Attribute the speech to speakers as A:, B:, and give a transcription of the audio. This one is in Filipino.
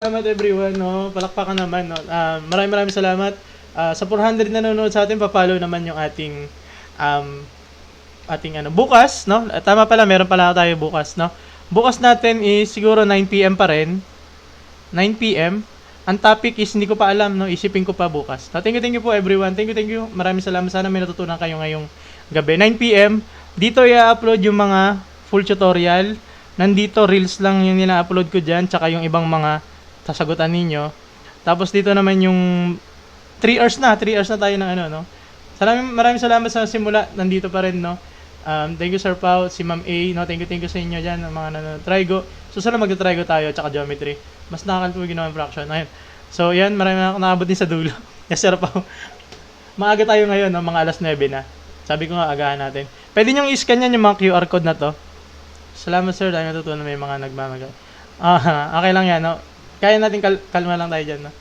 A: Salamat everyone, no? Palakpakan naman, no? Maraming salamat. Sa 400 na nanonood sa atin, pa-follow naman yung ating bukas, no? Tama pala, meron pala tayo bukas, no? Bukas natin is siguro 9 PM pa rin. 9 PM. Ang topic is hindi ko pa alam, no? Isipin ko pa bukas. No, thank you po everyone. Thank you. Maraming salamat. Sana may natutunan kayo ngayong gabi. 9 PM. Dito i-upload yung mga full tutorial. Nandito reels lang yung nila-upload ko diyan, tsaka yung ibang mga sasagutan ninyo. Tapos dito naman yung 3 hours na tayo ng no. Maraming salamat sa simula. Nandito pa rin, no. Thank you Sir Pao, si Ma'am A, no. Thank you sa inyo diyan, mga nanotrigo. Susunod magta-trigo tayo tsaka geometry. Mas nakakalito ginawa yung fraction. Ayun. So, yan, maraming nakabot din sa dulo. Yes, Sir Pao. Maaga tayo ngayon, no, mga alas 9 na. Sabi ko nga, agahan natin. Pwede nyo i-scan yan yung mga QR code na to. Salamat sir, dahil natutunan may mga nagmamagal. Okay lang yan, no? Kaya natin kalma lang tayo dyan, no?